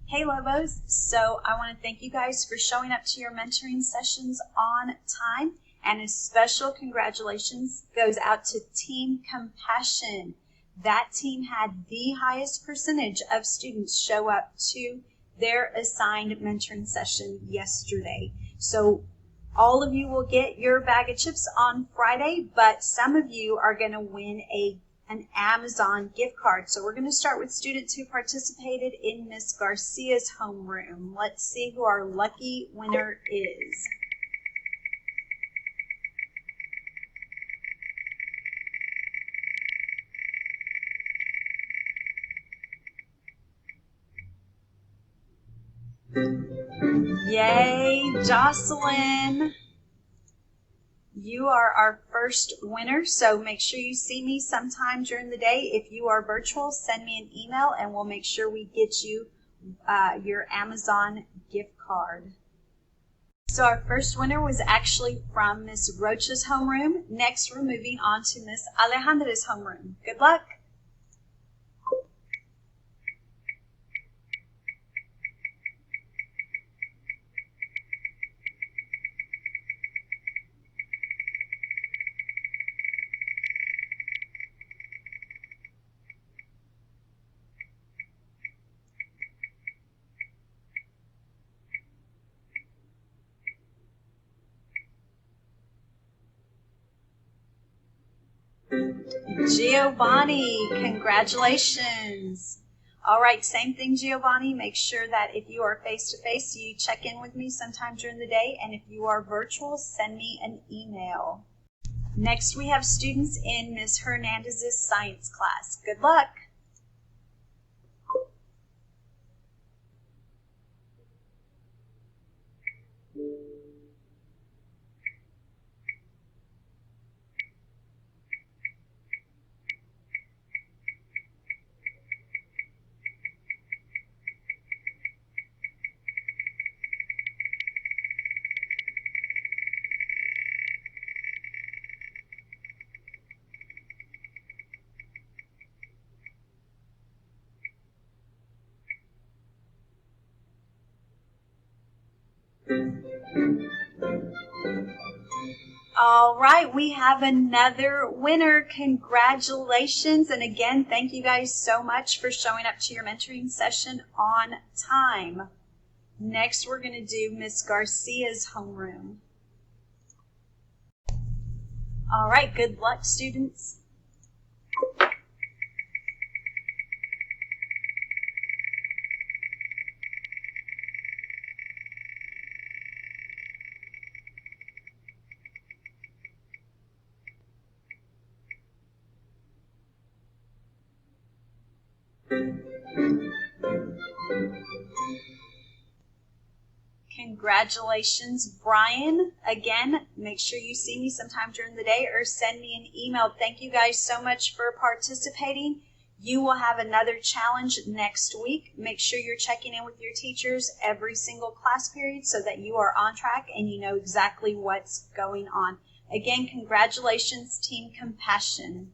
Hey Lobos, so I want to thank you guys for showing up to your mentoring sessions on time, and a special congratulations goes out to Team Compassion. That team had the highest percentage of students show up to their assigned mentoring session yesterday. So all of you will get your bag of chips on Friday, but some of you are going to win an Amazon gift card. So we're going to start with students who participated in Miss Garcia's homeroom. Let's see who our lucky winner is. Yay, Jocelyn! You are our first winner, so make sure you see me sometime during the day. If you are virtual, send me an email and we'll make sure we get you your Amazon gift card. So our first winner was actually from Miss Rocha's homeroom. Next, we're moving on to Miss Alejandra's homeroom. Good luck! Giovanni, congratulations. All right, same thing, Giovanni. Make sure that if you are face-to-face, you check in with me sometime during the day, and if you are virtual, send me an email. Next, we have students in Ms. Hernandez's science class. Good luck. All right, we have another winner. Congratulations. And again, thank you guys so much for showing up to your mentoring session on time. Next, we're going to do Miss Garcia's homeroom. All right, good luck, students. Congratulations, Brian. Again, make sure you see me sometime during the day or send me an email. Thank you guys so much for participating. You will have another challenge next week. Make sure you're checking in with your teachers every single class period so that you are on track and you know exactly what's going on. Again, congratulations, Team Compassion.